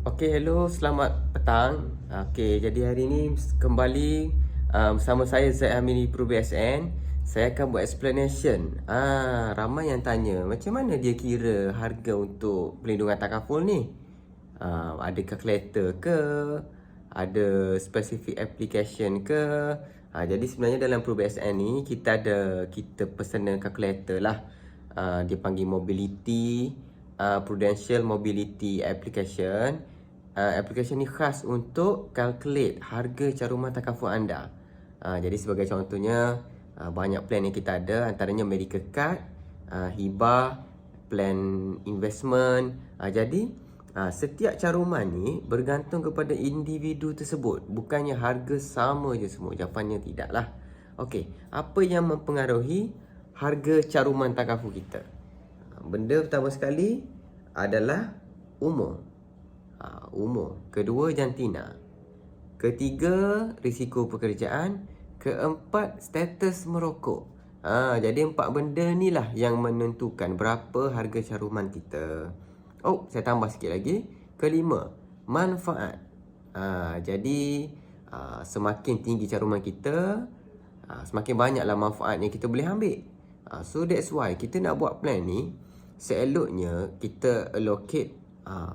Okey, hello, selamat petang. Okey, jadi hari ini kembali bersama saya Zaid Hamidi Pro BSN. Saya akan buat explanation. Ramai yang tanya, macam mana dia kira harga untuk pelindungan takaful ni? Ada calculator ke? Ada specific application ke? Jadi sebenarnya dalam Pro BSN ni kita personal calculator lah. Dia panggil mobility, Prudential Mobility Application. Application ni khas untuk calculate harga caruman takaful anda. Jadi sebagai contohnya, banyak plan yang kita ada, antaranya medical card, hibah, plan investment. Jadi setiap caruman ni bergantung kepada individu tersebut. Bukannya harga sama je semua. Jawapannya tidaklah. Okey, apa yang mempengaruhi harga caruman takaful kita? Benda pertama sekali adalah umur. Umur. Kedua, jantina. Ketiga, risiko pekerjaan. Keempat, status merokok. Jadi empat benda ni lah yang menentukan berapa harga caruman kita. Oh, saya tambah sikit lagi. Kelima, manfaat. Jadi semakin tinggi caruman kita, semakin banyaklah manfaat yang kita boleh ambil. So that's why kita nak buat plan ni, seeloknya kita allocate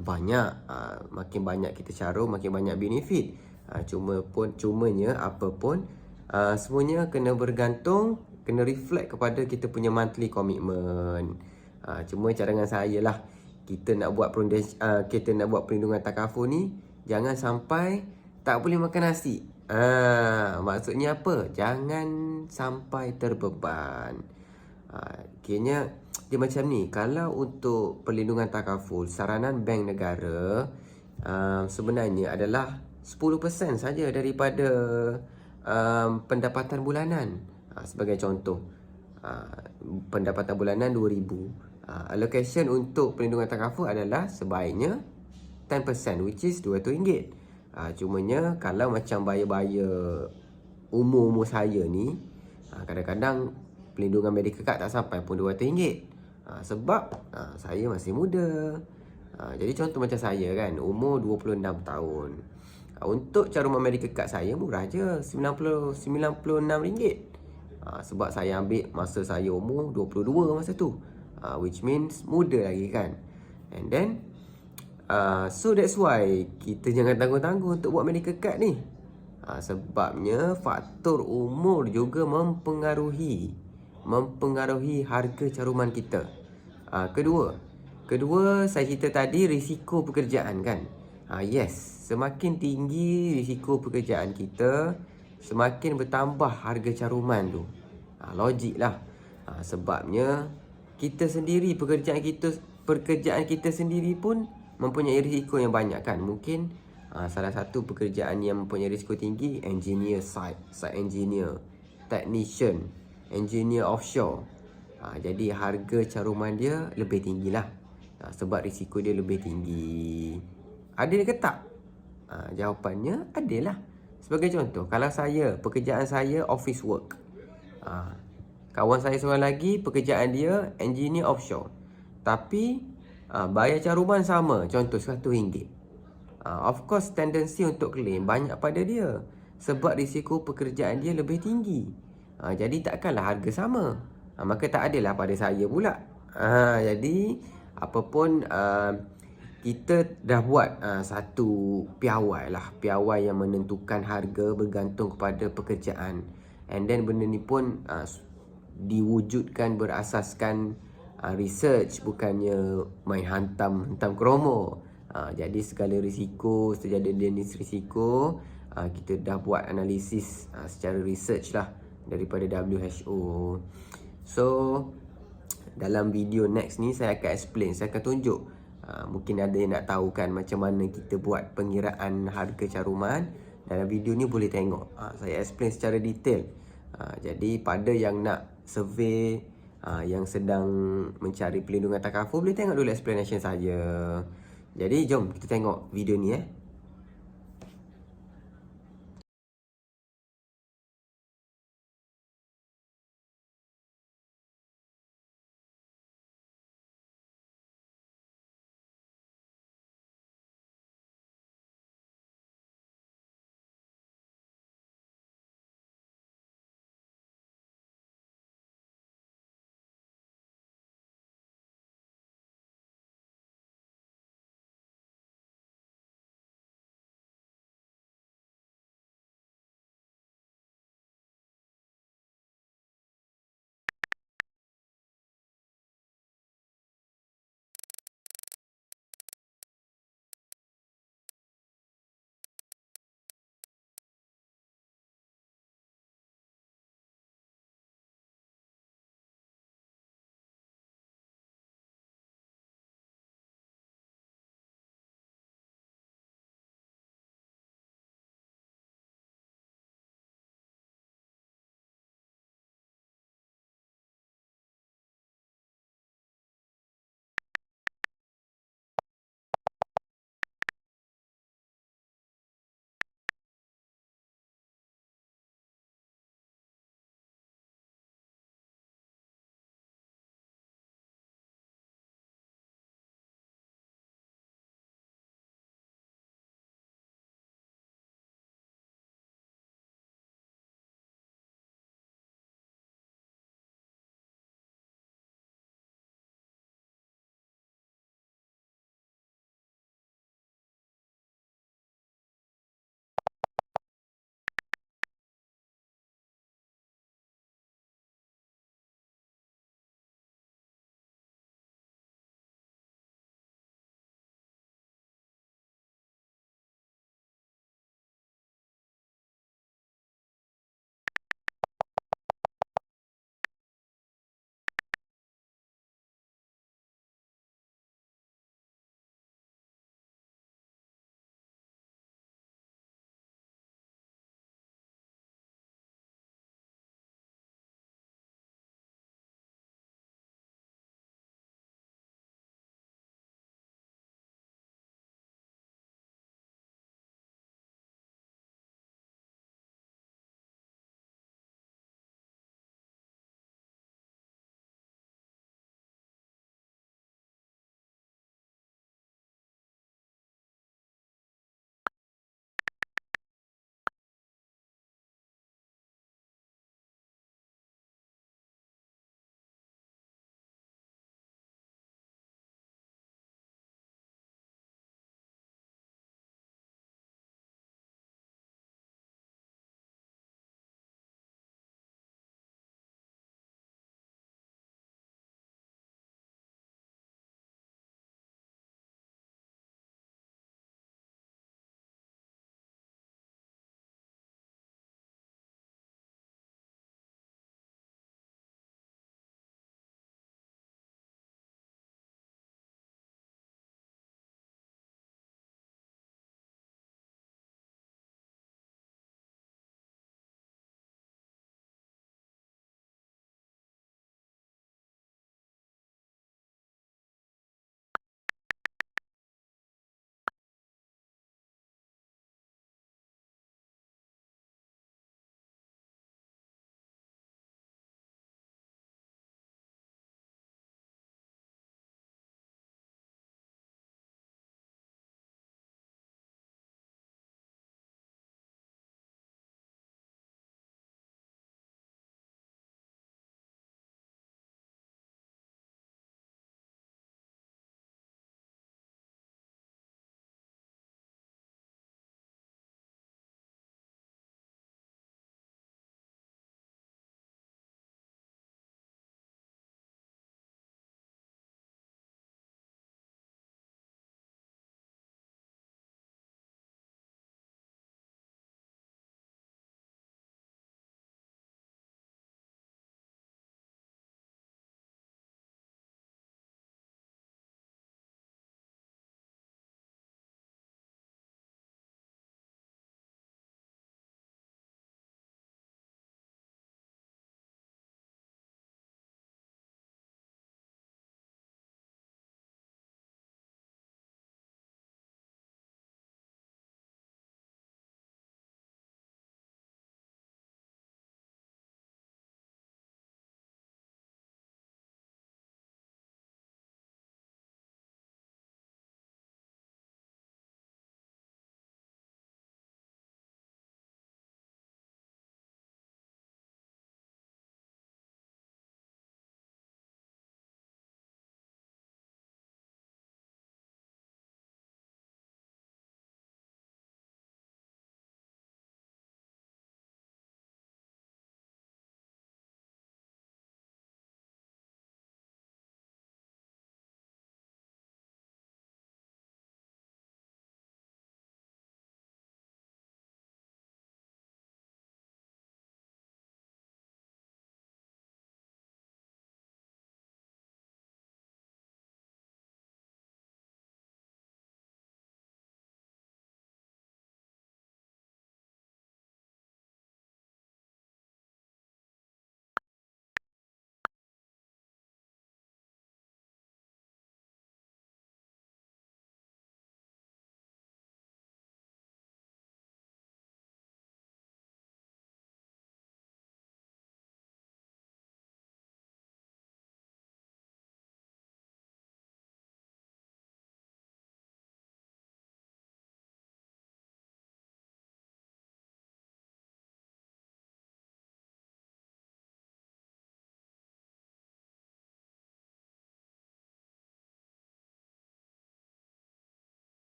banyak. Makin banyak kita carum, makin banyak benefit. Cumanya apa pun, semuanya kena bergantung, kena reflect kepada kita punya monthly commitment. Cuma cadangan saya lah, kita nak buat perlindungan takaful ni, jangan sampai tak boleh makan nasi. Maksudnya apa? Jangan sampai terbeban. Kiranya dia macam ni. Kalau untuk perlindungan takaful, saranan bank negara sebenarnya adalah 10% saja daripada pendapatan bulanan. Sebagai contoh, pendapatan bulanan 2,000. Allocation untuk perlindungan takaful adalah sebaiknya 10%, which is RM200. Cumanya kalau macam bayar-bayar umur-umur saya ni, kadang-kadang pelindungan medical card tak sampai pun RM200. Sebab saya masih muda. Jadi contoh macam saya kan, umur 26 tahun. Untuk caruman medical card saya murah je, RM96. Sebab saya ambil masa saya umur 22 masa tu. Which means muda lagi kan. And then so that's why kita jangan tangguh-tangguh untuk buat medical card ni. Sebabnya faktor umur juga mempengaruhi harga caruman kita. Kedua saya cerita tadi, risiko pekerjaan kan. Yes, semakin tinggi risiko pekerjaan kita, semakin bertambah harga caruman tu. Logik lah. Sebabnya kita sendiri, pekerjaan kita sendiri pun mempunyai risiko yang banyak kan. Mungkin salah satu pekerjaan yang mempunyai risiko tinggi, engineer site engineer, technician, engineer offshore. Jadi harga caruman dia lebih tinggi lah. Sebab risiko dia lebih tinggi. Adil ke tak? Jawapannya adil lah. Sebagai contoh, kalau pekerjaan saya office work. Kawan saya seorang lagi, pekerjaan dia engineer offshore. Tapi bayar caruman sama, contoh RM100. Of course tendency untuk claim banyak pada dia, sebab risiko pekerjaan dia lebih tinggi. Jadi takkanlah harga sama. Maka tak adil lah pada saya pula. Jadi apapun, kita dah buat satu piawai yang menentukan harga bergantung kepada pekerjaan. And then benda ni pun diwujudkan berasaskan research, bukannya main hantam kromo. Jadi segala risiko, sejada jenis risiko, kita dah buat analisis secara research lah daripada WHO. So dalam video next ni saya akan explain, saya akan tunjuk. Mungkin ada yang nak tahu kan macam mana kita buat pengiraan harga caruman. Dalam video ni boleh tengok, saya explain secara detail. Jadi pada yang nak survey, yang sedang mencari pelindungan takaful, boleh tengok dulu explanation saya. Jadi jom kita tengok video ni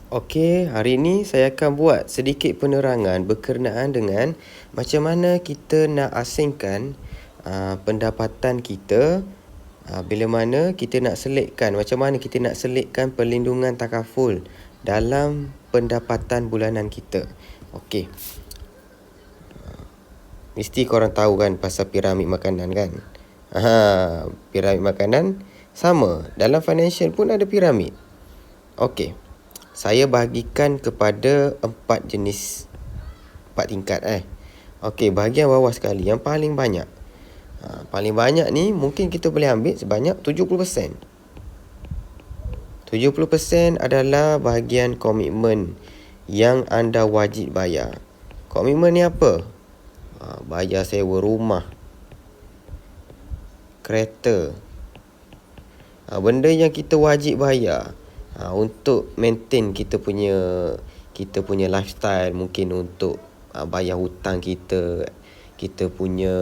Okey, hari ini saya akan buat sedikit penerangan berkenaan dengan macam mana kita nak asingkan pendapatan kita, bila mana kita nak selitkan, macam mana kita nak selitkan perlindungan takaful dalam pendapatan bulanan kita. Okey. Mesti korang tahu kan pasal piramid makanan kan? Piramid makanan sama. Dalam financial pun ada piramid. Okey. Saya bahagikan kepada 4 jenis, 4 tingkat Okey, bahagian bawah sekali yang paling banyak. Paling banyak ni mungkin kita boleh ambil sebanyak 70%. 70% adalah bahagian komitmen yang anda wajib bayar. Komitmen ni apa? Bayar sewa rumah, kereta. Benda yang kita wajib bayar untuk maintain kita punya lifestyle, mungkin untuk bayar hutang kita punya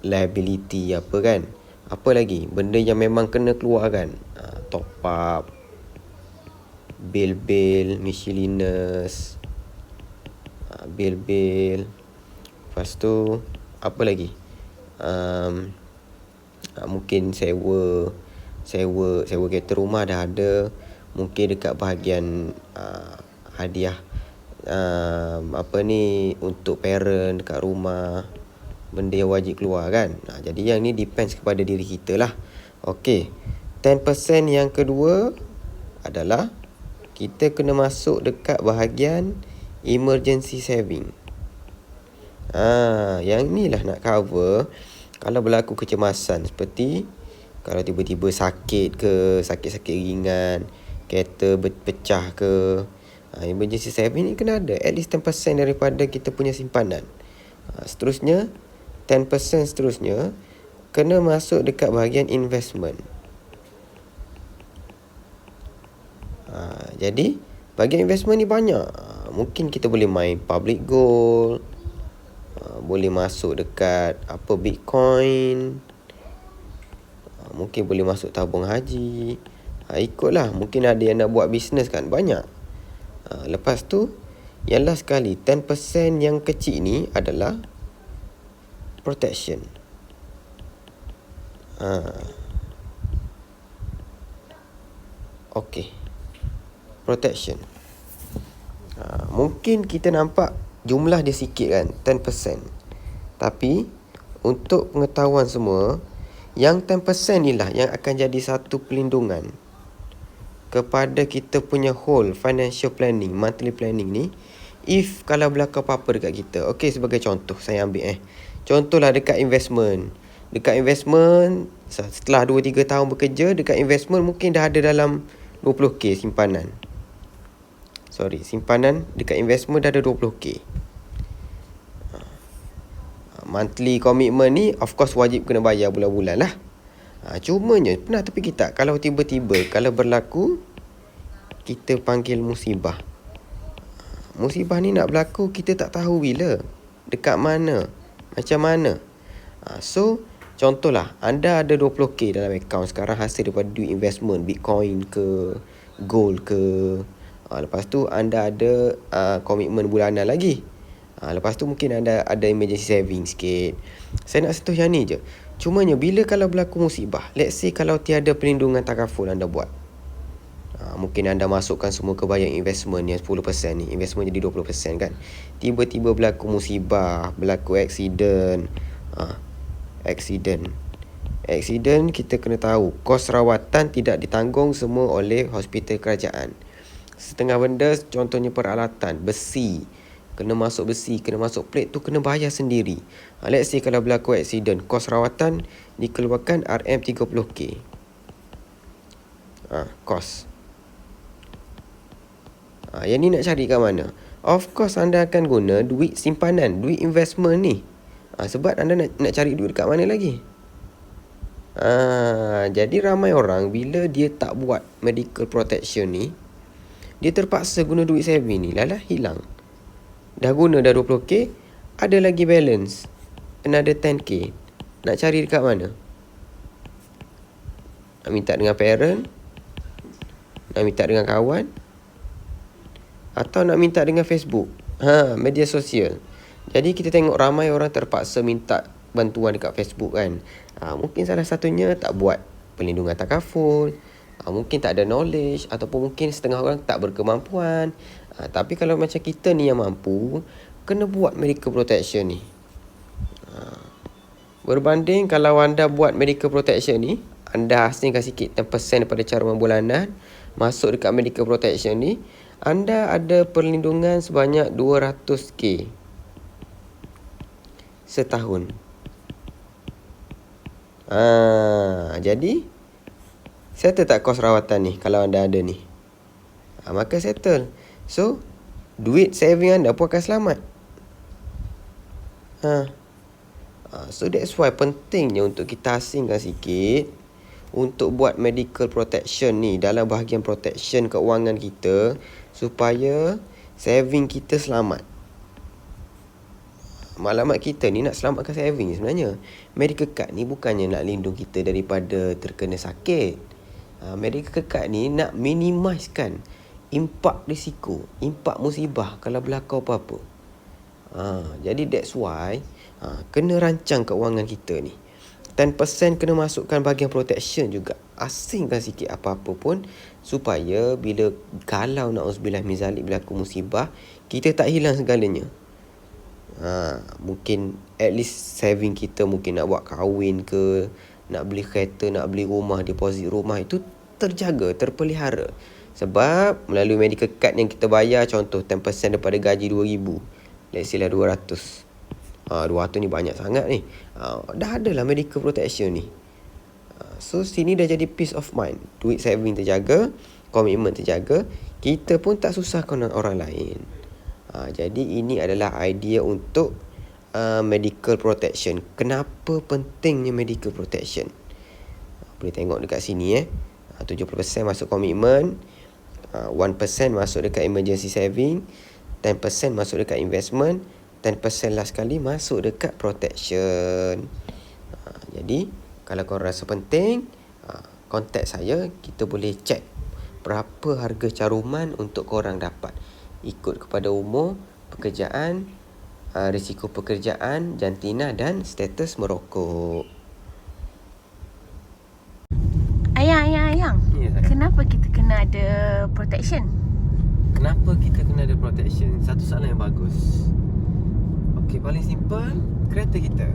liability apa kan. Apa lagi? Benda yang memang kena keluar kan. Top up, bil-bil, miscellaneous, bil-bil. Lepas tu apa lagi? Mungkin sewa kereta rumah dah ada. Mungkin dekat bahagian hadiah untuk parent dekat rumah, benda yang wajib keluar kan. Jadi yang ni depends kepada diri kita lah. Okey, 10% yang kedua adalah kita kena masuk dekat bahagian emergency saving. Yang ni lah nak cover kalau berlaku kecemasan, seperti kalau tiba-tiba sakit ringan, kereta pecah ke. Emergency saving ni kena ada at least 10% daripada kita punya simpanan. Seterusnya 10% seterusnya kena masuk dekat bahagian investment. Jadi bahagian investment ni banyak. Mungkin kita boleh main public gold, boleh masuk dekat Bitcoin, mungkin boleh masuk tabung haji. Ikutlah, mungkin ada yang nak buat bisnes kan, banyak. Lepas tu yang last sekali, 10% yang kecil ni adalah protection. Okey, protection. Mungkin kita nampak jumlah dia sikit kan, 10%. Tapi untuk pengetahuan semua, yang 10% ni lah yang akan jadi satu pelindungan kepada kita punya whole financial planning, monthly planning ni. If kalau berlaku apa-apa dekat kita. Okey, sebagai contoh saya ambil contohlah dekat investment. Dekat investment, setelah 2-3 tahun bekerja, dekat investment mungkin dah ada dalam 20k simpanan. Simpanan dekat investment dah ada 20k. Monthly commitment ni of course wajib kena bayar bulan-bulan lah. Cumanya pernah terfikir tak, kalau tiba-tiba kalau berlaku kita panggil musibah. Musibah ni nak berlaku, kita tak tahu bila, dekat mana, macam mana. So contohlah anda ada 20k dalam akaun sekarang hasil daripada duit investment, Bitcoin ke, gold ke. Lepas tu anda ada komitmen bulanan lagi. Lepas tu mungkin anda ada emergency saving sikit. Saya nak sentuh yang ni je. Cumanya bila kalau berlaku musibah, let's say kalau tiada perlindungan takaful anda buat, mungkin anda masukkan semua ke bayang investment yang 10% ni, investment jadi 20% kan. Tiba-tiba berlaku musibah, berlaku accident. Accident kita kena tahu kos rawatan tidak ditanggung semua oleh hospital kerajaan. Setengah benda, contohnya peralatan besi, kena masuk besi, kena masuk plate tu kena bayar sendiri. Let's say kalau berlaku accident, kos rawatan dikeluarkan RM30k. Kos. Yang ni nak cari kat mana? Of course anda akan guna duit simpanan, duit investment ni. Sebab anda nak cari duit dekat mana lagi? Jadi ramai orang bila dia tak buat medical protection ni, dia terpaksa guna duit saving ni, hilang. Dah guna dah 20k, ada lagi balance another 10k. Nak cari dekat mana? Nak minta dengan parent? Nak minta dengan kawan? atau nak minta dengan Facebook. Media sosial. Jadi kita tengok ramai orang terpaksa minta bantuan dekat Facebook kan. Mungkin salah satunya tak buat perlindungan takaful, mungkin tak ada knowledge, ataupun mungkin setengah orang tak berkemampuan. Tapi kalau macam kita ni yang mampu, kena buat medical protection ni. Berbanding kalau anda buat medical protection ni, anda asingkan sikit 10% daripada caruman bulanan masuk dekat medical protection ni, anda ada perlindungan sebanyak 200k setahun. Jadi settle tak kos rawatan ni kalau anda ada ni? Maka settle. So duit saving anda pun akan selamat. So that's why pentingnya untuk kita asingkan sikit untuk buat medical protection ni dalam bahagian protection keuangan kita, supaya saving kita selamat. Maklumat kita ni nak selamatkan saving sebenarnya. Medical card ni bukannya nak lindung kita daripada terkena sakit. Medical card ni nak minimizekan impak risiko, impak musibah kalau berlaku apa-apa. Jadi that's why kena rancang keuangan kita ni. 10% kena masukkan bahagian protection juga. Asingkan sikit apa-apa pun, supaya bila kalau na'udzubillah min zalik berlaku musibah, kita tak hilang segalanya. Mungkin at least saving kita, mungkin nak buat kahwin ke, nak beli kereta, nak beli rumah, deposit rumah, itu terjaga, terpelihara. Sebab melalui medical card yang kita bayar, contoh 10% daripada gaji 2,000, let's say lah 200. 200 ni banyak sangat ni. Dah ada lah medical protection ni. So sini dah jadi peace of mind. Duit saving terjaga, komitmen terjaga, kita pun tak susahkan orang lain. Jadi ini adalah idea untuk medical protection. Kenapa pentingnya medical protection? Boleh tengok dekat sini 70% masuk komitmen, 1% masuk dekat emergency saving, 10% masuk dekat investment, 10% last sekali masuk dekat protection. Jadi kalau korang rasa penting, contact saya. Kita boleh check berapa harga caruman untuk korang dapat, ikut kepada umur, pekerjaan, risiko pekerjaan, jantina dan status merokok. Ayang. Ya, Kenapa kita kena ada protection? Kenapa kita kena ada protection? Satu soalan yang bagus. Okey, paling simple, kereta kita.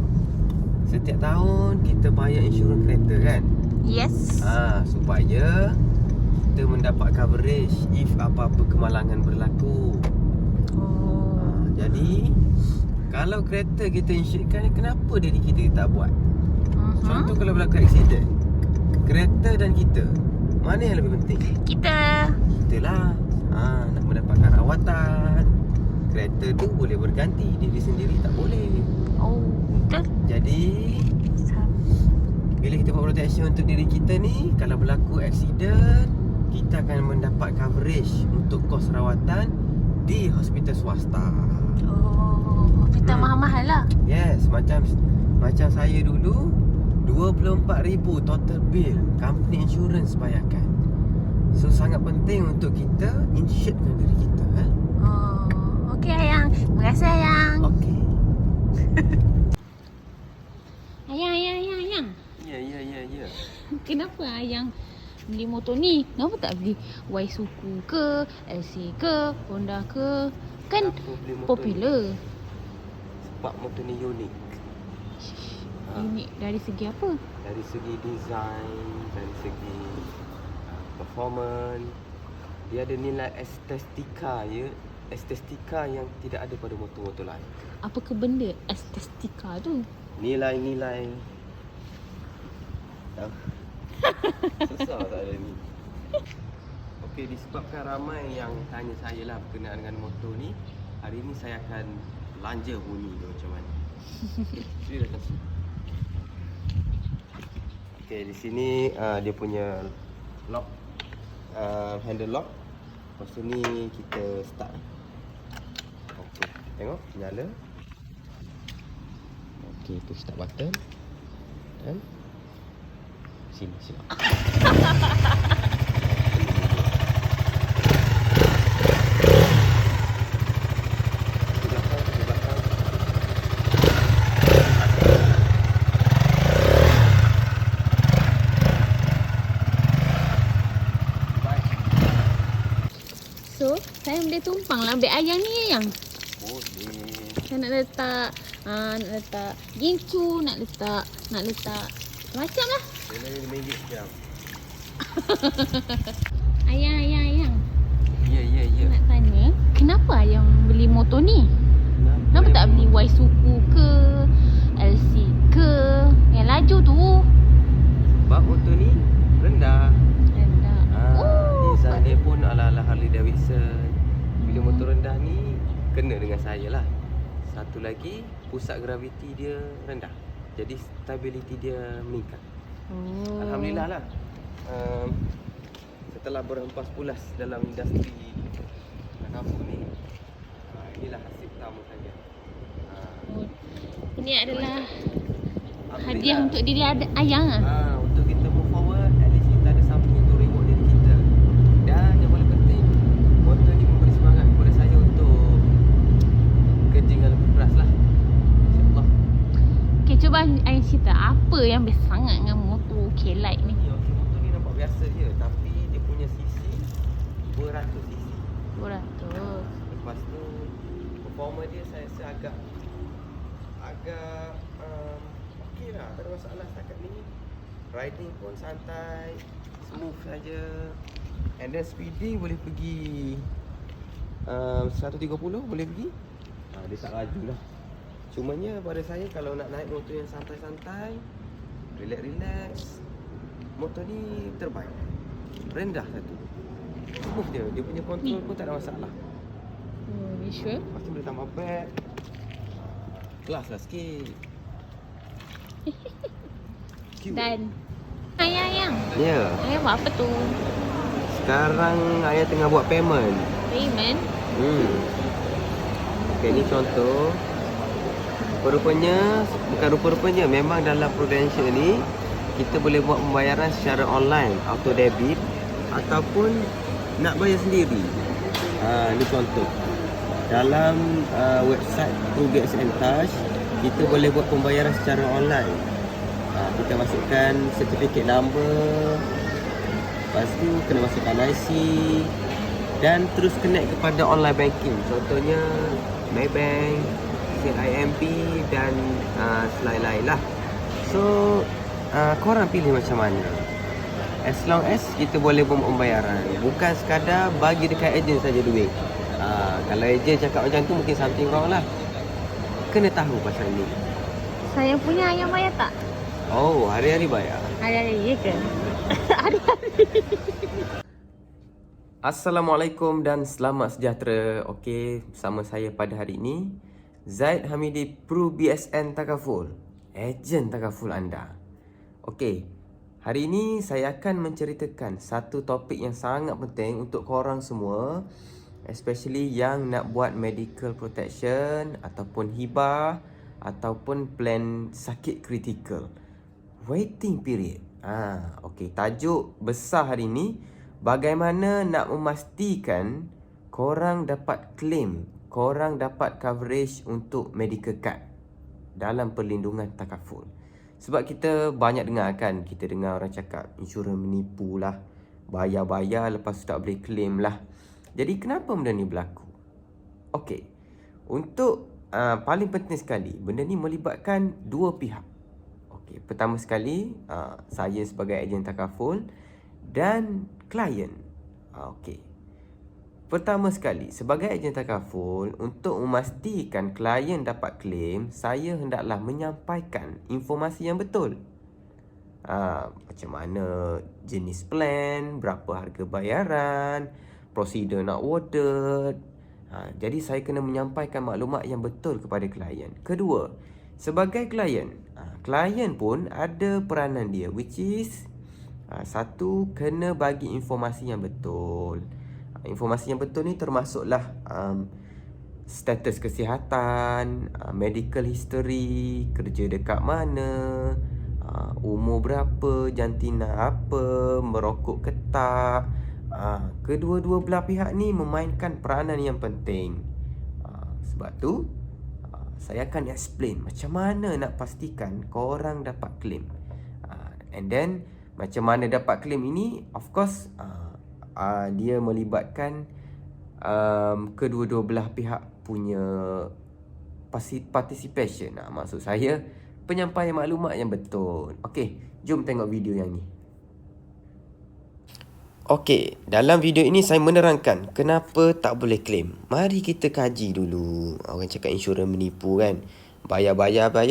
Setiap tahun kita bayar insurans kereta kan? Yes. Supaya kita mendapat coverage if apa-apa kemalangan berlaku. Jadi kalau kereta kita insuredkan, kenapa diri kita tak buat? Contoh kalau berlaku accident, kereta dan kita, mana yang lebih penting? Kita Lah. Nak mendapatkan rawatan. Kereta tu boleh berganti, diri sendiri tak boleh. betul. Jadi bila kita buat protection untuk diri kita ni, kalau berlaku accident, kita akan mendapat coverage untuk kos rawatan di hospital swasta. Hospital mahal-mahal lah. Yes, macam saya dulu 24,000 total bill company insurance bayarkan. So sangat penting untuk kita insuredkan diri kita. Okey Ayang. Terima kasih Ayang. Okey. Ayang. Ya. Kenapa Ayang beli motor ni? Kenapa tak beli Suzuki ke, LC ke, Honda ke? Kan popular. Sebab motor ni unik. Unik dari segi apa? Dari segi design, dari segi performance. Dia ada nilai estetika estetika yang tidak ada pada motor-motor lain. Apa ke benda estetika tu? Nilai-nilai. Susah tak ada ni. Okey, disebabkan ramai yang tanya saya lah berkenaan dengan motor ni, hari ni saya akan belanja bunyi dia macam mana. Dia dah kasih. Okey, di sini dia punya lock, handle lock. Lepas tu ni kita start. Okey, tengok nyala. Okey, tu start button. Dan sini. So, saya boleh tumpang lah beg ayang ni ayang. Boleh. Saya nak letak gincu, nak letak macam lah. Boleh RM5 jam. Ayang. Ya. Nak tanya, kenapa ayang beli motor ni? Kenapa tak beli Y-Suku ke, LC ke, yang laju tu? Sebab motor ni rendah. Rendah. Design dia pun ala-ala Harley Davidson. Bila motor rendah ni kena dengan saya lah. Satu lagi, pusat graviti dia rendah. Jadi stability dia meningkat. Alhamdulillah lah. Setelah berempas pulas dalam industri kampung ni, inilah hasil pertama saya. Ini adalah hadiah untuk diri ayang lah. Untuk kita move forward, at least kita ada something untuk reward diri kita. Dan yang paling penting, motor ni memberi semangat kepada saya untuk kerja dengan lebih keras lah. InsyaAllah. Okay, cuba ayang cerita apa yang best sangat dengan motor K-Lite ni? Motor ni nampak biasa je, tapi dia punya cc beratus cc. 200. Lepas tu performa dia saya rasa agak okey lah, tak ada masalah setakat ni. Riding pun santai, smooth saja. And then speeding boleh pergi 130 boleh pergi. Dia tak laju lah. Cumanya pada saya kalau nak naik motor yang santai-santai, relax, motor ni terbaik. Rendah satu, smooth dia punya kontrol pun tak ada masalah. You sure? Lepas tu boleh tambah bag. Kelas lah sikit. Cute. Dan ayang. Ya. Ayang buat apa tu? Sekarang ayah tengah buat payment. Payment? Okay, ni contoh. Rupa-rupanya memang dalam Prudential ni kita boleh buat pembayaran secara online, auto debit ataupun nak bayar sendiri. Ni contoh. Dalam website PruBSN Touch, kita boleh buat pembayaran secara online. Kita masukkan certificate number, lepas tu kena masukkan IC dan terus connect kepada online banking. Contohnya Maybank, CIMB dan selain-lain lah. So korang pilih macam mana. As long as kita boleh buat pembayaran, bukan sekadar bagi dekat ejen saja duit. Kalau ejen cakap macam tu mungkin something wrong lah. Kena tahu pasal ni. Saya punya ayang bayar tak? Oh, hari-hari bayar. Hari-hari, ya ke? Hari-hari. Assalamualaikum dan selamat sejahtera. Okey, bersama saya pada hari ini Zaid Hamidi, PruBSN Takaful, ejen takaful anda. Okey, hari ini saya akan menceritakan satu topik yang sangat penting untuk korang semua, especially yang nak buat medical protection ataupun hibah ataupun plan sakit kritikal. Waiting period. Okey, tajuk besar hari ini, bagaimana nak memastikan korang dapat claim, korang dapat coverage untuk medical card dalam perlindungan takaful. Sebab kita banyak dengar kan, kita dengar orang cakap insurans menipu lah, bayar-bayar lepas tu tak boleh claim lah. Jadi kenapa benda ni berlaku? Okey, untuk paling penting sekali, benda ni melibatkan dua pihak. Okey, pertama sekali saya sebagai ejen takaful dan klien. Okey. Pertama sekali, sebagai ejen takaful, untuk memastikan klien dapat claim, saya hendaklah menyampaikan informasi yang betul. Macam mana jenis plan, berapa harga bayaran, prosedur nak order. Jadi saya kena menyampaikan maklumat yang betul kepada klien. Kedua, sebagai klien, klien pun ada peranan dia, which is satu, kena bagi informasi yang betul. Informasi yang betul ni termasuklah status kesihatan, medical history, kerja dekat mana, umur berapa, jantina apa, merokok ke tak. Kedua-dua belah pihak ni memainkan peranan yang penting. Sebab tu saya akan explain macam mana nak pastikan korang dapat claim. And then macam mana dapat claim ini, of course dia melibatkan kedua-dua belah pihak punya participation. Maksud saya penyampaian maklumat yang betul. Okey, jom tengok video yang ni. Okey, dalam video ini saya menerangkan kenapa tak boleh claim. Mari kita kaji dulu. Orang cakap insurans menipu kan. Bayar,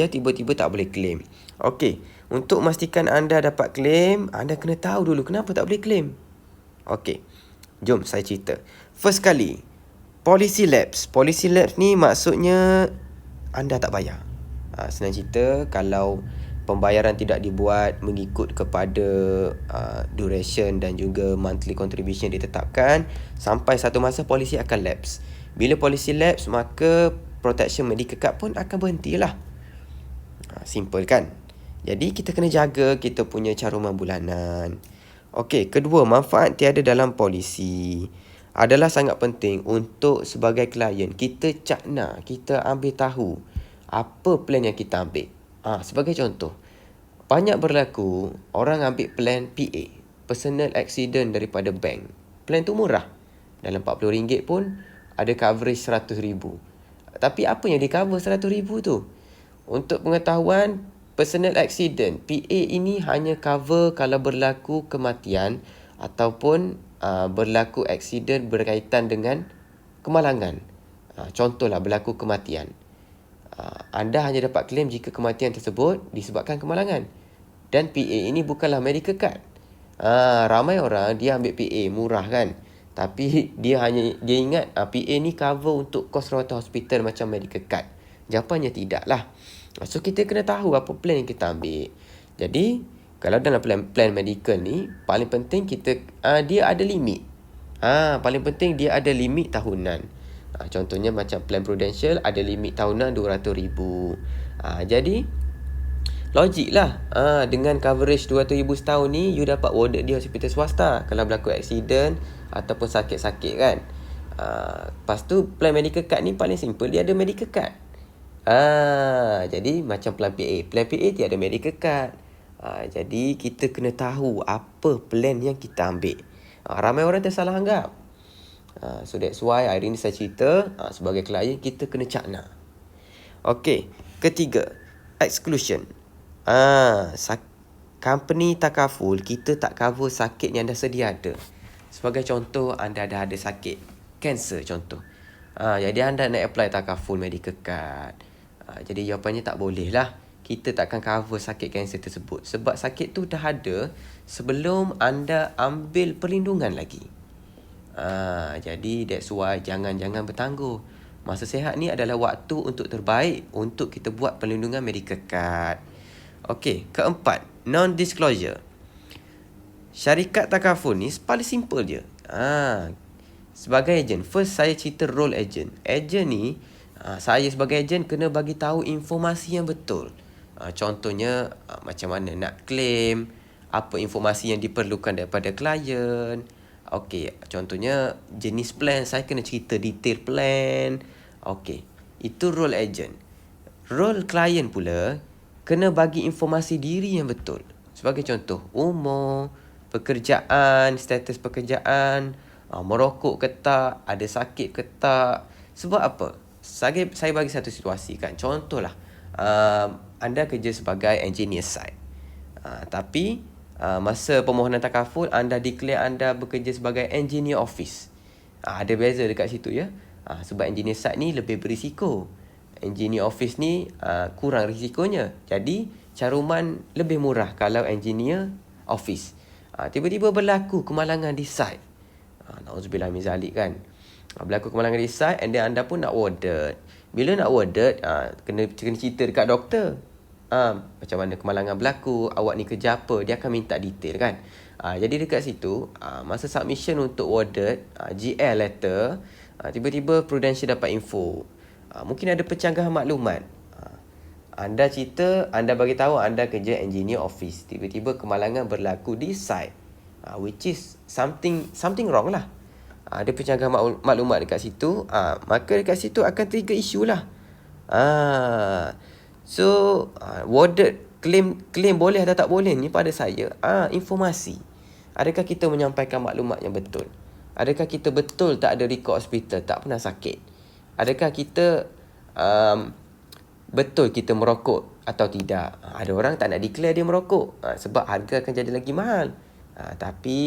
tiba-tiba tak boleh claim. Okey, untuk memastikan anda dapat claim, anda kena tahu dulu kenapa tak boleh claim. Okey, jom saya cerita. First kali, policy lapse. Policy lapse ni maksudnya anda tak bayar. Senang cerita, kalau pembayaran tidak dibuat mengikut kepada duration dan juga monthly contribution ditetapkan, sampai satu masa polisi akan lapse. Bila polisi lapse, maka protection medical card pun akan berhentilah. Simple kan? Jadi kita kena jaga kita punya caruman bulanan. Okey, kedua, manfaat tiada dalam polisi adalah sangat penting untuk sebagai klien kita cakna, kita ambil tahu apa plan yang kita ambil. Sebagai contoh, banyak berlaku orang ambil plan PA, personal accident daripada bank. Plan tu murah. Dalam RM40 pun ada coverage RM100,000. Tapi apa yang di cover RM100,000 tu? Untuk pengetahuan, personal accident PA ini hanya cover kalau berlaku kematian ataupun berlaku accident berkaitan dengan kemalangan. Contohlah berlaku kematian. Anda hanya dapat claim jika kematian tersebut disebabkan kemalangan. Dan PA ini bukanlah medical card. Ramai orang dia ambil PA murah kan. Tapi dia ingat PA ni cover untuk kos rawatan hospital macam medical card. Jawapannya tidaklah. So kita kena tahu apa plan yang kita ambil. Jadi kalau dalam plan medical ni, paling penting kita dia ada limit. Paling penting dia ada limit tahunan. Contohnya macam plan Prudential ada limit tahunan RM200,000. Jadi logik lah. Dengan coverage RM200,000 setahun ni, you dapat warded di hospital swasta kalau berlaku accident ataupun sakit-sakit kan. Lepas tu plan medical card ni paling simple, dia ada medical card. Jadi macam plan PA. Plan PA tiada medical card. Jadi kita kena tahu apa plan yang kita ambil. Ramai orang tersalah anggap. So that's why hari ni saya cerita sebagai klien kita kena cakna. Okey, ketiga, exclusion. Company takaful kita tak cover sakit yang dah sedia ada. Sebagai contoh, anda dah ada sakit kanser contoh. Jadi anda nak apply takaful medical card. Jadi jawapannya tak boleh lah. Kita takkan cover sakit kanser tersebut sebab sakit tu dah ada sebelum anda ambil perlindungan lagi. Jadi that's why jangan bertangguh. Masa sihat ni adalah waktu untuk terbaik untuk kita buat perlindungan medical card. Okey, keempat, non-disclosure. Syarikat takaful ni paling simple je. Sebagai ejen, first saya cerita role ejen. Ejen ni, saya sebagai ejen kena bagi tahu informasi yang betul. Contohnya, macam mana nak claim, apa informasi yang diperlukan daripada klien. Okey, contohnya jenis plan, saya kena cerita detail plan. Okey, itu role agent. Role klien pula kena bagi informasi diri yang betul. Sebagai contoh, umur, pekerjaan, status pekerjaan, merokok ke tak, ada sakit ke tak. Sebab apa? Saya bagi satu situasi kan. Contohlah, anda kerja sebagai engineer site. Tapi masa permohonan takaful anda declare anda bekerja sebagai engineer office. Ada beza dekat situ ya. Sebab engineer site ni lebih berisiko. Engineer office ni kurang risikonya. Jadi caruman lebih murah kalau engineer office. Tiba-tiba berlaku kemalangan di site. Nauzubillah min zalik kan. Berlaku kemalangan di site and then anda pun nak warded. Bila nak warded, kena cerita dekat doktor. Macam mana kemalangan berlaku, awak ni kerja apa, dia akan minta detail kan. Jadi dekat situ, masa submission untuk warded, GL letter, tiba-tiba Prudential dapat info. Mungkin ada pencanggahan maklumat. Anda cerita, anda bagi tahu anda kerja engineer office. Tiba-tiba kemalangan berlaku di site. Which is something wrong lah. Ada pencanggahan maklumat dekat situ, maka dekat situ akan trigger isu lah. So, warded claim boleh atau tak boleh ni pada saya informasi. Adakah kita menyampaikan maklumat yang betul? Adakah kita betul tak ada rekod hospital, tak pernah sakit? Adakah kita betul kita merokok atau tidak? Ada orang tak nak declare dia merokok sebab harga akan jadi lagi mahal. Tapi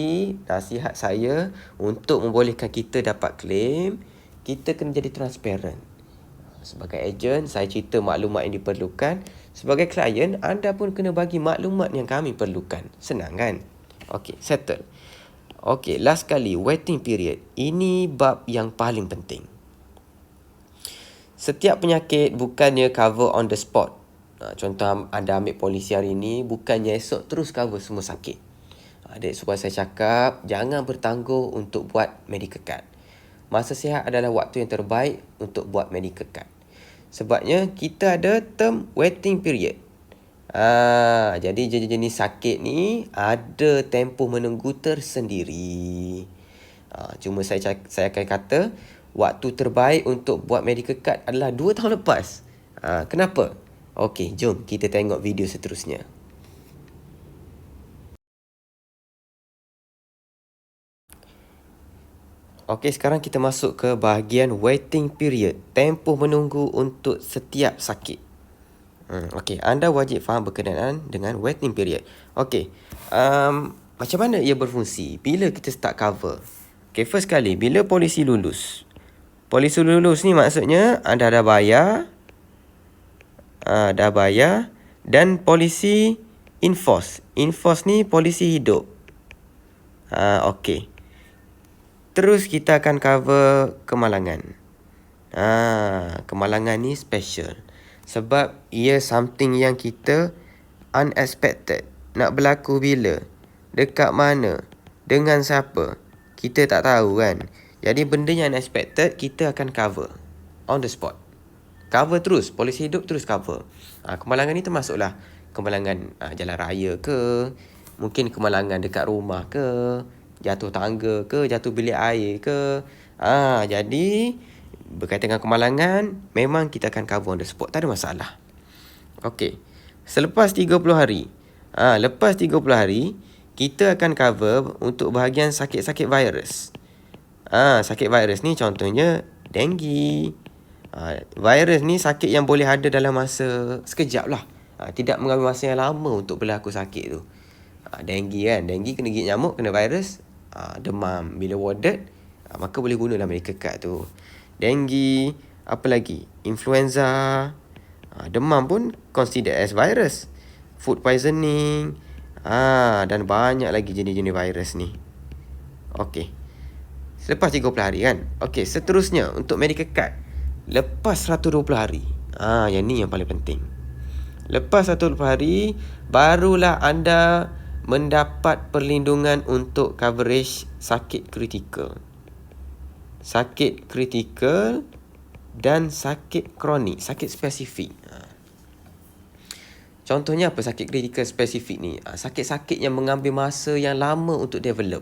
nasihat saya untuk membolehkan kita dapat claim, kita kena jadi transparent. Sebagai ejen, saya cerita maklumat yang diperlukan. Sebagai klien, anda pun kena bagi maklumat yang kami perlukan. Senang kan? Okey, settle. Okey, last kali, waiting period. Ini bab yang paling penting. Setiap penyakit bukannya cover on the spot. Contoh anda ambil polisi hari ni, bukannya esok terus cover semua sakit. Adik supaya saya cakap, jangan bertangguh untuk buat medical card. Masa sihat adalah waktu yang terbaik untuk buat medical card. Sebabnya kita ada term waiting period. Jadi jenis-jenis sakit ni ada tempoh menunggu tersendiri. Cuma saya akan kata waktu terbaik untuk buat medical card adalah 2 tahun lepas. Kenapa? Okey, jom kita tengok video seterusnya. Okey, sekarang kita masuk ke bahagian waiting period. Tempoh menunggu untuk setiap sakit. Okey, anda wajib faham berkenaan dengan waiting period. Okey, macam mana ia berfungsi? Bila kita start cover? Okey, first kali, bila polisi lulus. Polisi lulus ni maksudnya anda dah bayar. Dan polisi enforce. Enforce ni polisi hidup. Okey. Terus kita akan cover kemalangan. Kemalangan ni special. Sebab ia something yang kita unexpected. Nak berlaku bila? Dekat mana? Dengan siapa? Kita tak tahu kan. Jadi benda yang unexpected kita akan cover. On the spot. Cover terus. Polisi hidup terus cover. Kemalangan ni termasuklah kemalangan jalan raya ke. Mungkin kemalangan dekat rumah ke. Jatuh tangga ke, jatuh bilik air ke. Jadi berkaitan dengan kemalangan, memang kita akan cover on the spot, tak ada masalah. Okey. Selepas 30 hari. Lepas 30 hari, kita akan cover untuk bahagian sakit-sakit virus. Sakit virus ni contohnya denggi. Virus ni sakit yang boleh ada dalam masa sekejap lah. Tidak mengambil masa yang lama untuk berlaku sakit tu. Denggi kan. Denggi kena gigit nyamuk, kena virus. Demam. Bila warded, maka boleh gunalah medical card tu. Denggi. Apa lagi? Influenza. Demam pun considered as virus. Food poisoning. Dan banyak lagi jenis-jenis virus ni. Okey. Selepas 30 hari kan. Okey, seterusnya untuk medical card. Lepas 120 hari. Yang ni yang paling penting. Lepas 120 hari, barulah anda mendapat perlindungan untuk coverage sakit kritikal. Sakit kritikal dan sakit kronik, sakit spesifik. Contohnya apa sakit kritikal spesifik ni? Sakit-sakit yang mengambil masa yang lama untuk develop.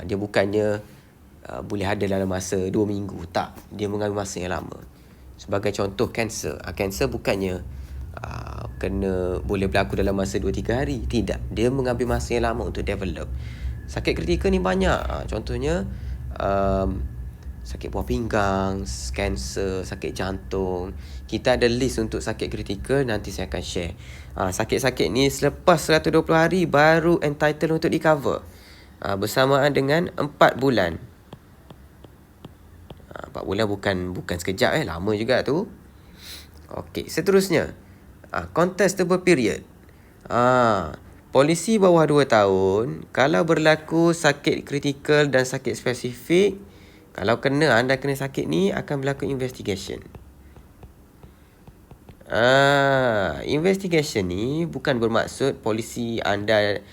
Dia bukannya boleh ada dalam masa 2 minggu. Tak, dia mengambil masa yang lama. Sebagai contoh kanser. Kanser bukannya boleh berlaku dalam masa 2-3 hari. Tidak, dia mengambil masa yang lama untuk develop. Sakit kritikal ni banyak. Contohnya sakit buah pinggang, kanser, sakit jantung. Kita ada list untuk sakit kritikal, nanti saya akan share. Sakit-sakit ni selepas 120 hari baru entitled untuk di cover. Bersamaan dengan 4 bulan. 4 bulan bukan sekejap, lama juga tu. Okey, seterusnya contestable period. Polisi bawah 2 tahun, kalau berlaku sakit kritikal dan sakit spesifik, kalau anda kena sakit ni, akan berlaku investigation. Investigation ni bukan bermaksud polisi anda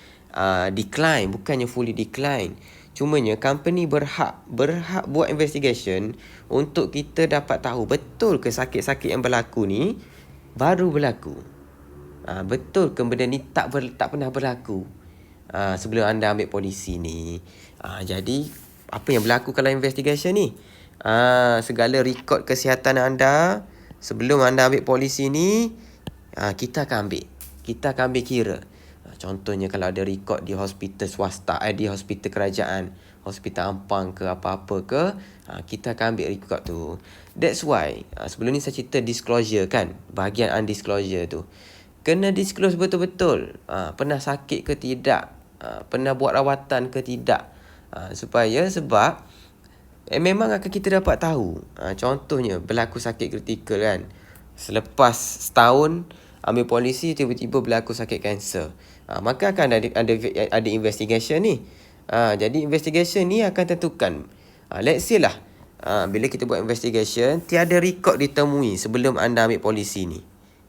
decline, bukannya fully decline. Cumanya company berhak buat investigation untuk kita dapat tahu betul ke sakit-sakit yang berlaku ni baru berlaku. Betul ke benda ni tak pernah berlaku sebelum anda ambil polisi ni. Jadi apa yang berlaku kalau investigation ni? Segala rekod kesihatan anda sebelum anda ambil polisi ni, kita akan ambil. Kita akan ambil kira. Contohnya kalau ada rekod di hospital swasta, di hospital kerajaan, hospital Ampang ke apa-apa ke, kita akan ambil record tu. That's why sebelum ni saya cerita disclosure kan, bahagian undisclosure tu. Kena disclose betul-betul. Pernah sakit ke tidak, pernah buat rawatan ke tidak. Sebab memang akan kita dapat tahu. Contohnya berlaku sakit kritikal kan. Selepas setahun ambil polisi, tiba-tiba berlaku sakit kanser. Maka akan ada investigation ni. Jadi investigation ni akan tentukan. Let's say lah, bila kita buat investigation, tiada rekod ditemui sebelum anda ambil polisi ni.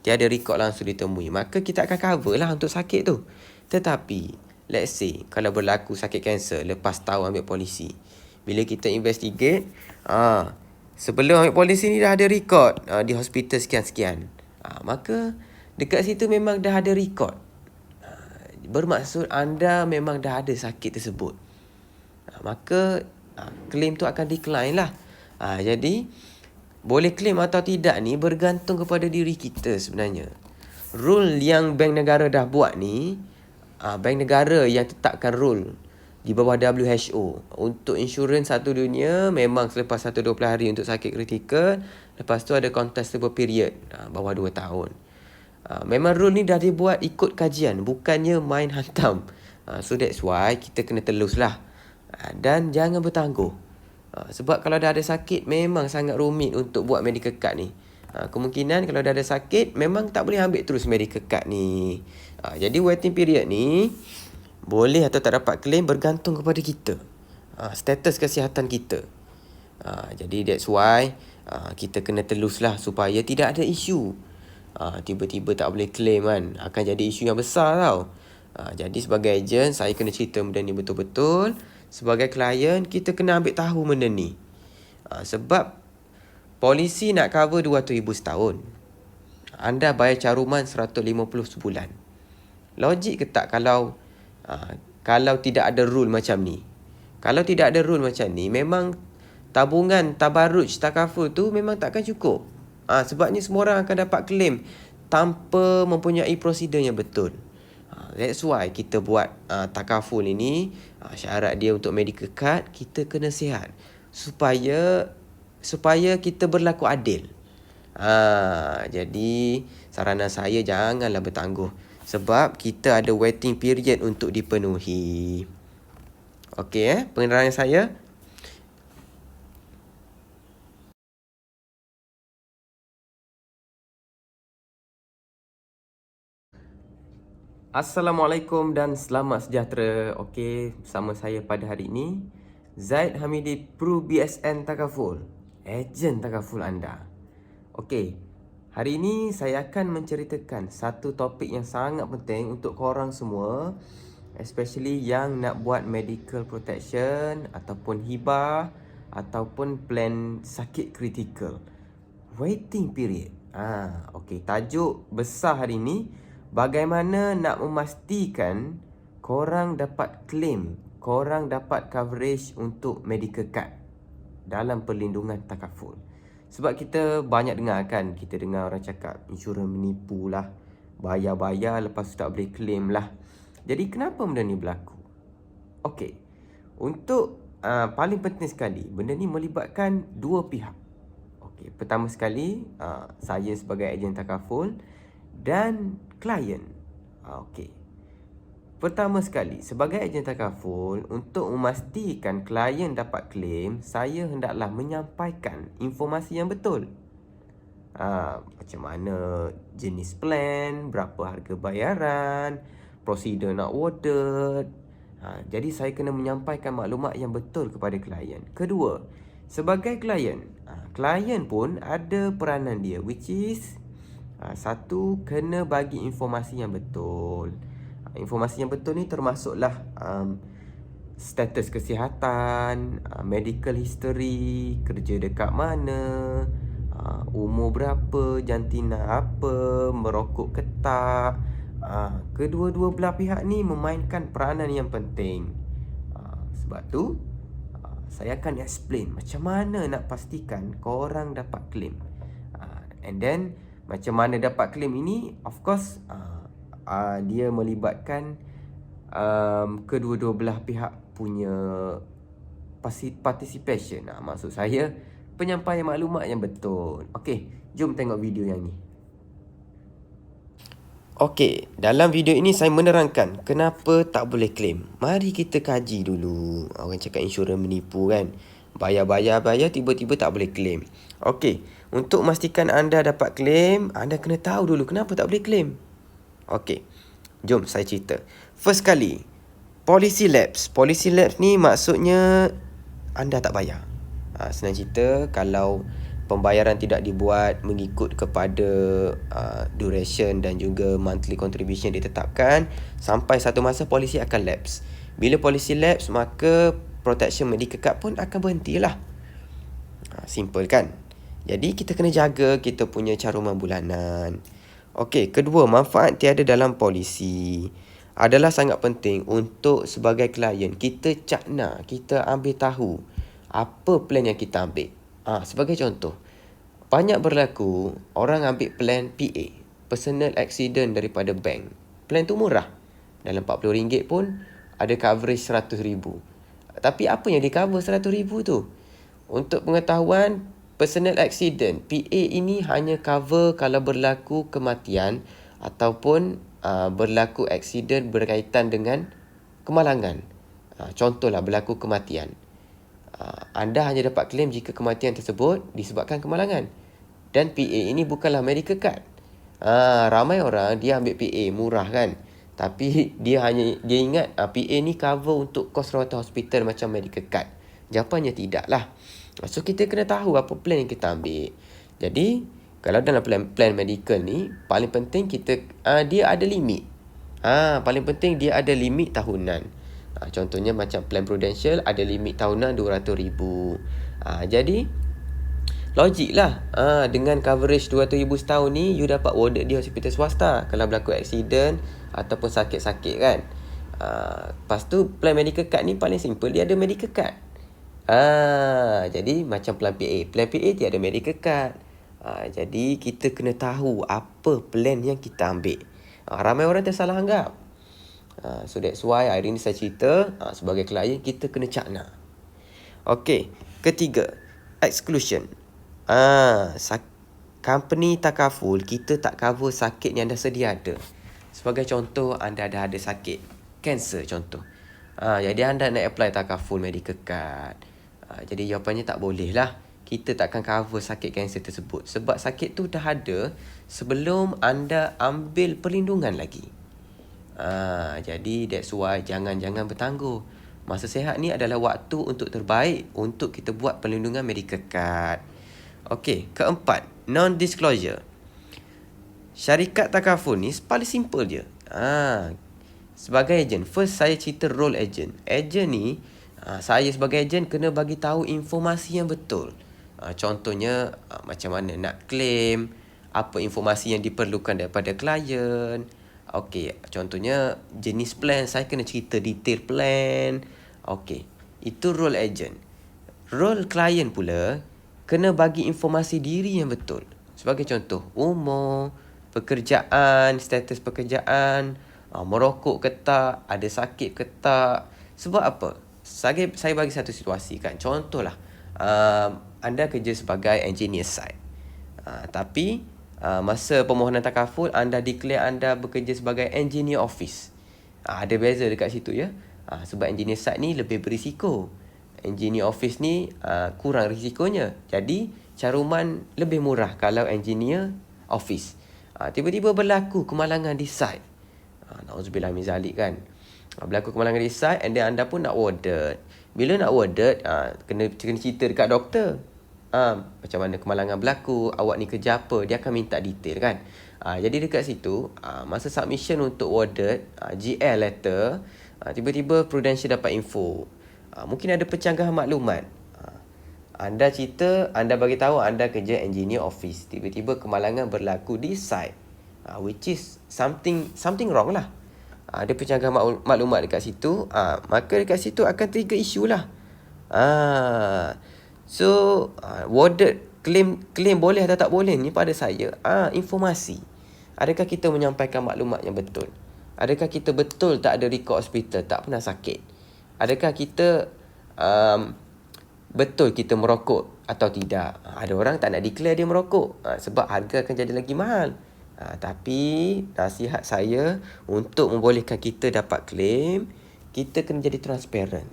Tiada rekod langsung ditemui. Maka kita akan cover lah untuk sakit tu. Tetapi, let's say, kalau berlaku sakit kanser lepas tahu ambil polisi, bila kita investigate, sebelum ambil polisi ni dah ada rekod di hospital sekian-sekian. Maka dekat situ memang dah ada rekod. Bermaksud anda memang dah ada sakit tersebut. Maka claim tu akan decline lah. Jadi boleh claim atau tidak ni bergantung kepada diri kita sebenarnya. Rule yang Bank Negara dah buat ni, Bank Negara yang tetapkan rule di bawah WHO. Untuk insurans satu dunia, memang selepas 1-20 hari untuk sakit kritikal. Lepas tu ada contestable period, bawah 2 tahun. Memang rule ni dah dibuat ikut kajian, bukannya main hantam. So that's why kita kena telus lah. Dan jangan bertangguh. Sebab kalau dah ada sakit, memang sangat rumit untuk buat medical card ni. Kemungkinan kalau dah ada sakit, memang tak boleh ambil terus medical card ni. Jadi waiting period ni boleh atau tak dapat claim bergantung kepada kita, status kesihatan kita. Jadi that's why kita kena telus lah supaya tidak ada isu. Tiba-tiba tak boleh claim kan, akan jadi isu yang besar tau. Jadi sebagai agent, saya kena cerita benda ni betul-betul. Sebagai klien, kita kena ambil tahu benda ni. Sebab polisi nak cover 200,000 setahun, anda bayar caruman 150 sebulan. Logik ke tak kalau tidak ada rule macam ni? Kalau tidak ada rule macam ni, memang tabungan tabarruj takaful tu memang takkan cukup. Sebabnya semua orang akan dapat claim tanpa mempunyai prosedur yang betul. That's why kita buat takaful ini. Syarat dia untuk medical card, kita kena sihat supaya kita berlaku adil. Jadi saranan saya, janganlah bertangguh, sebab kita ada waiting period untuk dipenuhi. Okey, penerangan saya. Assalamualaikum dan selamat sejahtera. Okey, bersama saya pada hari ini, Zaid Hamidi, Pro BSN Takaful, ejen takaful anda. Okey, hari ini saya akan menceritakan satu topik yang sangat penting untuk korang semua, especially yang nak buat medical protection ataupun hibah ataupun plan sakit kritikal. Waiting period. Okey, tajuk besar hari ini, bagaimana nak memastikan korang dapat claim, korang dapat coverage untuk medical card dalam perlindungan takaful. Sebab kita banyak dengar kan, kita dengar orang cakap insurans menipu lah, bayar-bayar lepas tu tak boleh claim lah. Jadi kenapa benda ni berlaku? Okey, untuk paling penting sekali, benda ni melibatkan dua pihak. Okey, pertama sekali, saya sebagai ejen takaful dan klien. Okey. Pertama sekali, sebagai ejen takaful, untuk memastikan klien dapat claim, saya hendaklah menyampaikan informasi yang betul. Macam mana jenis plan, berapa harga bayaran, prosedur nak order. Jadi saya kena menyampaikan maklumat yang betul kepada klien. Kedua, sebagai klien, klien pun ada peranan dia, which is satu, kena bagi informasi yang betul. Informasi yang betul ni termasuklah status kesihatan, medical history, kerja dekat mana, umur berapa, jantina apa, merokok ke tak. Kedua-dua belah pihak ni memainkan peranan yang penting. Sebab tu saya akan explain macam mana nak pastikan korang dapat claim. And then macam mana dapat claim ini, of course dia melibatkan kedua-dua belah pihak punya participation. Maksud saya penyampaian maklumat yang betul. Okey, jom tengok video yang ni. Okey, dalam video ini saya menerangkan kenapa tak boleh claim. Mari kita kaji dulu. Orang cakap insurans menipu kan. Bayar, tiba-tiba tak boleh claim. Okey, untuk memastikan anda dapat claim, anda kena tahu dulu kenapa tak boleh claim. Okey, jom saya cerita. First kali, policy lapse. Policy lapse ni maksudnya anda tak bayar. Senang cerita, kalau pembayaran tidak dibuat mengikut kepada duration dan juga monthly contribution ditetapkan, sampai satu masa polisi akan lapse. Bila polisi lapse, maka protection medical card pun akan berhentilah. Simple kan? Jadi kita kena jaga kita punya caruman bulanan. Okey, kedua, manfaat tiada dalam polisi adalah sangat penting untuk sebagai klien kita cakna, kita ambil tahu apa plan yang kita ambil. Sebagai contoh, banyak berlaku orang ambil plan PA, personal accident daripada bank. Plan tu murah. Dalam RM40 pun ada coverage RM100,000. Tapi apa yang di cover RM100,000 tu? Untuk pengetahuan, personal accident PA ini hanya cover kalau berlaku kematian ataupun berlaku accident berkaitan dengan kemalangan. Contohlah berlaku kematian. Anda hanya dapat claim jika kematian tersebut disebabkan kemalangan. Dan PA ini bukanlah medical card. Ramai orang dia ambil PA murah kan. Tapi dia ingat PA ni cover untuk kos rawatan hospital macam medical card. Jawapannya tidak lah. So kita kena tahu apa plan yang kita ambil. Jadi kalau dalam plan medical ni, paling penting kita dia ada limit. Paling penting dia ada limit tahunan. Contohnya macam plan Prudential ada limit tahunan RM200,000. Jadi logik lah. Dengan coverage RM200,000 setahun ni, you dapat warded di hospital swasta kalau berlaku accident ataupun sakit-sakit kan. Lepas tu plan medical card ni paling simple, dia ada medical card. Jadi macam plan PA. Plan PA tiada medical card. Jadi kita kena tahu apa plan yang kita ambil. Ramai orang tersalah anggap. So that's why hari ni saya cerita sebagai klien kita kena cakna. Okey, ketiga, exclusion. Company takaful kita tak cover sakit yang dah sedia ada. Sebagai contoh, anda dah ada sakit kanser contoh. Jadi anda nak apply takaful medical card. Jadi jawapannya tak boleh lah. Kita takkan cover sakit kanser tersebut sebab sakit tu dah ada sebelum anda ambil perlindungan lagi. Jadi that's why jangan bertangguh. Masa sihat ni adalah waktu untuk terbaik untuk kita buat perlindungan medical card. Okey, keempat, non-disclosure. Syarikat takaful ni paling simple je. Sebagai ejen, first saya cerita role ejen. Ejen ni, saya sebagai ejen kena bagi tahu informasi yang betul. Contohnya macam mana nak claim, apa informasi yang diperlukan daripada klien. Okey, contohnya jenis plan, saya kena cerita detail plan. Okey, itu role agent. Role klien pula kena bagi informasi diri yang betul. Sebagai contoh, umur, pekerjaan, status pekerjaan, merokok ke tak, ada sakit ke tak. Sebab apa? Saya bagi satu situasi kan. Contohlah, anda kerja sebagai engineer site. Tapi masa permohonan takaful, anda declare anda bekerja sebagai engineer office. Ada beza dekat situ ya. Sebab engineer site ni lebih berisiko. Engineer office ni kurang risikonya. Jadi caruman lebih murah kalau engineer office. Tiba-tiba berlaku kemalangan di site. Nauzubillah min zalik kan. Berlaku kemalangan di site and then anda pun nak warded. Bila nak warded, kena cerita dekat doktor. Macam mana kemalangan berlaku, awak ni kerja apa, dia akan minta detail kan. Jadi dekat situ, masa submission untuk warded, GL letter, tiba-tiba Prudential dapat info. Mungkin ada pencanggahan maklumat. Anda cerita, anda bagi tahu anda kerja engineer office. Tiba-tiba kemalangan berlaku di site. Which is something wrong lah. Ada pencanggahan maklumat dekat situ. Maka dekat situ akan trigger isu lah. So warded claim boleh atau tak boleh ni pada saya informasi. Adakah kita menyampaikan maklumat yang betul? Adakah kita betul tak ada rekod hospital, tak pernah sakit? Adakah kita betul kita merokok atau tidak. Ada orang tak nak declare dia merokok sebab harga akan jadi lagi mahal. Tapi nasihat saya untuk membolehkan kita dapat claim, kita kena jadi transparent.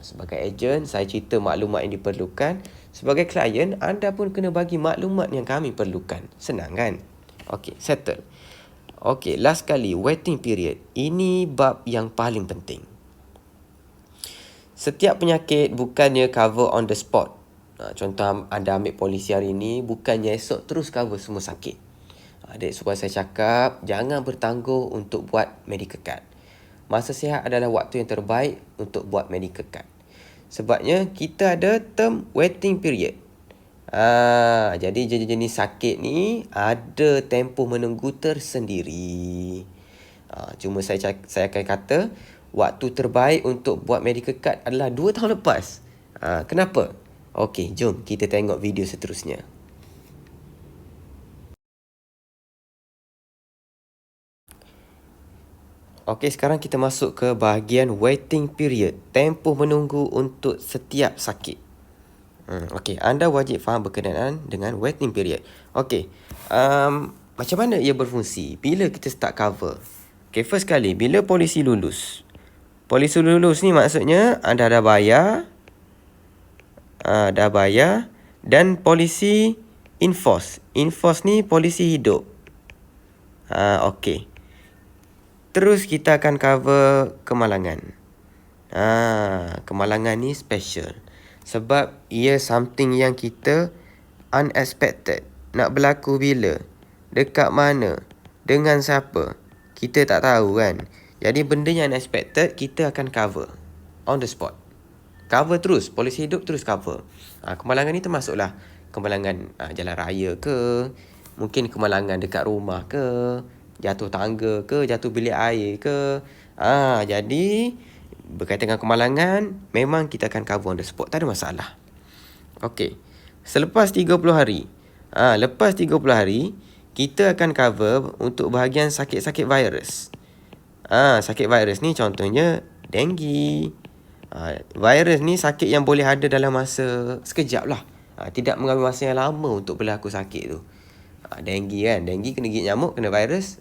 Sebagai ejen, saya cerita maklumat yang diperlukan. Sebagai klien, anda pun kena bagi maklumat yang kami perlukan. Senang kan? Okey, settle. Okey, last kali, waiting period. Ini bab yang paling penting. Setiap penyakit bukannya cover on the spot. Contoh anda ambil polisi hari ni, bukannya esok terus cover semua sakit. That's why saya cakap, jangan bertangguh untuk buat medical card. Masa sihat adalah waktu yang terbaik untuk buat medical card. Sebabnya kita ada term waiting period. Jadi jenis-jenis sakit ni ada tempoh menunggu tersendiri. Cuma saya akan kata waktu terbaik untuk buat medical card adalah 2 tahun lepas. Kenapa? Okey, jom kita tengok video seterusnya. Okey, sekarang kita masuk ke bahagian waiting period. Tempoh menunggu untuk setiap sakit. Okey, anda wajib faham berkenaan dengan waiting period. Okey, macam mana ia berfungsi? Bila kita start cover? Okey, first kali, bila polisi lulus. Polisi lulus ni maksudnya anda dah bayar. Dan polisi enforce. Enforce ni polisi hidup. Okey. Terus kita akan cover kemalangan. Kemalangan ni special. Sebab ia something yang kita unexpected. Nak berlaku bila? Dekat mana? Dengan siapa? Kita tak tahu kan. Jadi benda yang unexpected kita akan cover on the spot. Cover terus. Polisi hidup terus cover. Kemalangan ni termasuklah kemalangan jalan raya ke. Mungkin kemalangan dekat rumah ke. Jatuh tangga ke, jatuh bilik air ke. Jadi berkaitan dengan kemalangan, memang kita akan cover on the spot. Tak ada masalah. Okey. Selepas 30 hari. Lepas 30 hari, kita akan cover untuk bahagian sakit-sakit virus. Sakit virus ni contohnya denggi. Virus ni sakit yang boleh ada dalam masa sekejap lah. Tidak mengambil masa yang lama untuk berlaku sakit tu. Denggi kan. Denggi kena gigit nyamuk, kena virus.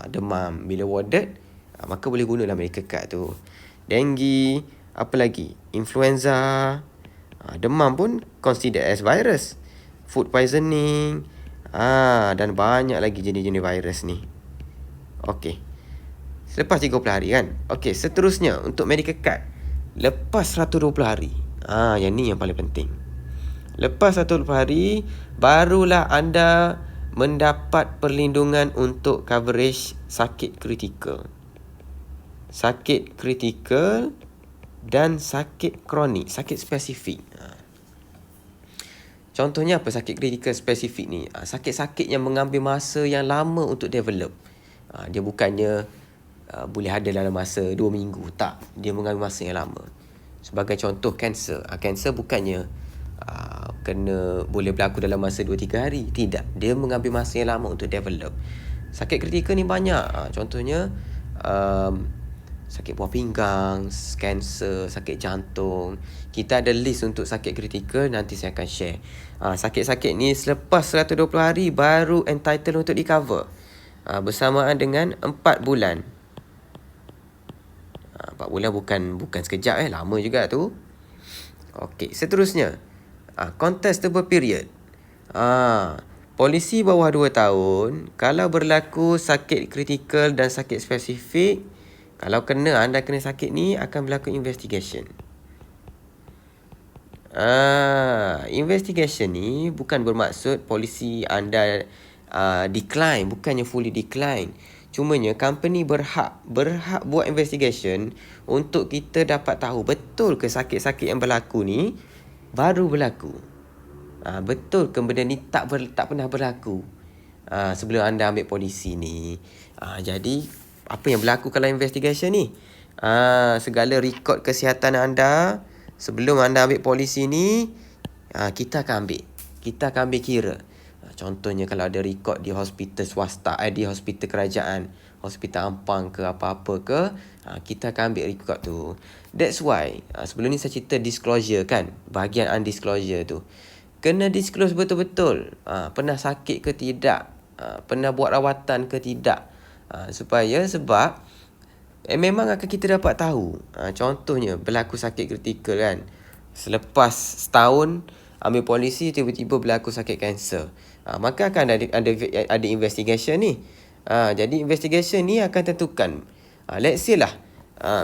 Demam. Bila warded, maka boleh gunalah medical card tu. Denggi. Apa lagi? Influenza. Demam pun considered as virus. Food poisoning. Dan banyak lagi jenis-jenis virus ni. Okey. Selepas 30 hari kan. Okey, seterusnya untuk medical card. Lepas 120 hari. Yang ni yang paling penting. Lepas 120 hari, barulah anda mendapat perlindungan untuk coverage sakit kritikal. Sakit kritikal dan sakit kronik, sakit spesifik. Contohnya apa sakit kritikal spesifik ni? Sakit-sakit yang mengambil masa yang lama untuk develop. Dia bukannya boleh ada dalam masa 2 minggu. Tak, dia mengambil masa yang lama. Sebagai contoh kanser. Kanser bukannya boleh berlaku dalam masa 2-3 hari. Tidak, dia mengambil masa yang lama untuk develop. Sakit kritikal ni banyak. Contohnya sakit buah pinggang, kanser, sakit jantung. Kita ada list untuk sakit kritikal, nanti saya akan share. Sakit-sakit ni selepas 120 hari baru entitled untuk di cover. Bersamaan dengan 4 bulan. 4 bulan bukan sekejap lama juga tu. Okey, seterusnya. Contestable period. Polisi bawah 2 tahun, kalau berlaku sakit kritikal dan sakit spesifik, kalau anda kena sakit ni, akan berlaku investigation. Investigation ni bukan bermaksud polisi anda decline, bukannya fully decline. Cumanya company berhak buat investigation untuk kita dapat tahu betul ke sakit-sakit yang berlaku ni baru berlaku. Betul ke benda ni tak pernah berlaku sebelum anda ambil polisi ni. Jadi apa yang berlaku kalau investigation ni? Segala rekod kesihatan anda sebelum anda ambil polisi ni, kita akan ambil kira. Contohnya kalau ada rekod di hospital swasta, di hospital kerajaan, hospital Ampang ke apa-apa ke, kita akan ambil record tu. That's why sebelum ni saya cerita disclosure kan, bahagian undisclosure tu. Kena disclose betul-betul. Pernah sakit ke tidak, pernah buat rawatan ke tidak. Sebab memang akan kita dapat tahu. Contohnya berlaku sakit kritikal kan. Selepas setahun ambil polisi, tiba-tiba berlaku sakit kanser. Maka akan ada investigation ni. Jadi investigation ni akan tentukan. Let's say lah,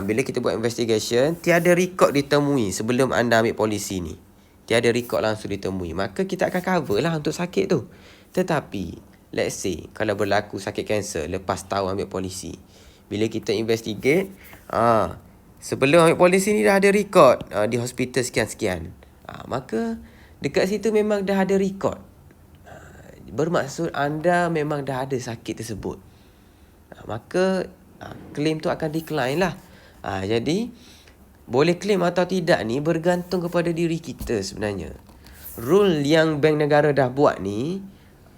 bila kita buat investigation, tiada rekod ditemui sebelum anda ambil polisi ni. Tiada rekod langsung ditemui. Maka kita akan cover lah untuk sakit tu. Tetapi, let's say, kalau berlaku sakit kanser lepas tahun ambil polisi. Bila kita investigate, sebelum ambil polisi ni dah ada rekod di hospital sekian-sekian. Maka, dekat situ memang dah ada rekod. Bermaksud anda memang dah ada sakit tersebut. Maka claim tu akan decline lah. Jadi boleh claim atau tidak ni bergantung kepada diri kita sebenarnya. Rule yang Bank Negara dah buat ni,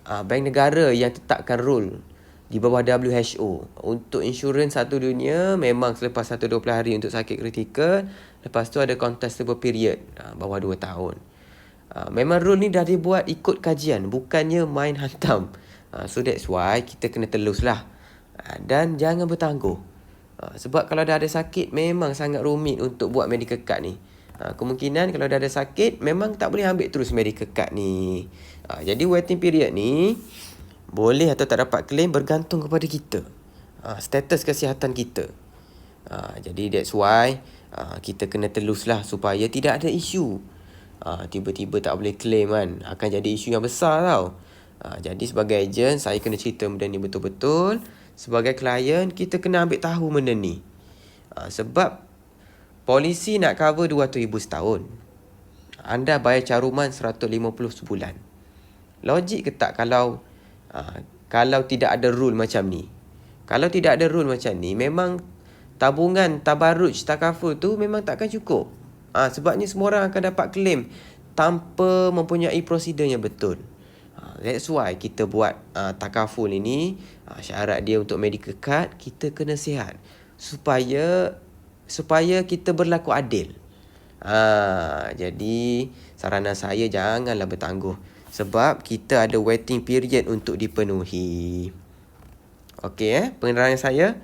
Bank Negara yang tetapkan rule di bawah WHO. Untuk insurans satu dunia memang selepas 1-20 hari untuk sakit kritikal. Lepas tu ada contestable period bawah 2 tahun. Memang rule ni dah dibuat ikut kajian, bukannya main hantam. So that's why kita kena telus lah. Dan jangan bertangguh. Sebab kalau dah ada sakit, memang sangat rumit untuk buat medical card ni. Kemungkinan kalau dah ada sakit, memang tak boleh ambil terus medical card ni. Jadi waiting period ni, boleh atau tak dapat claim bergantung kepada kita. Status kesihatan kita. Jadi that's why kita kena telus lah supaya tidak ada isu. Tiba-tiba tak boleh claim kan, akan jadi isu yang besar tau. Jadi sebagai ejen, saya kena cerita benda ni betul-betul. Sebagai klien, kita kena ambil tahu benda ni. Sebab polisi nak cover 200,000 setahun. Anda bayar caruman 150 sebulan. Logik ke tak kalau tidak ada rule macam ni? Kalau tidak ada rule macam ni, memang tabungan tabarruj takaful tu memang takkan cukup. Sebabnya semua orang akan dapat claim tanpa mempunyai prosedur yang betul. That's why kita buat takaful ini. Syarat dia untuk medical card, kita kena sihat. Supaya kita berlaku adil. Jadi saranan saya janganlah bertangguh. Sebab kita ada waiting period untuk dipenuhi. Okey pengenalan saya.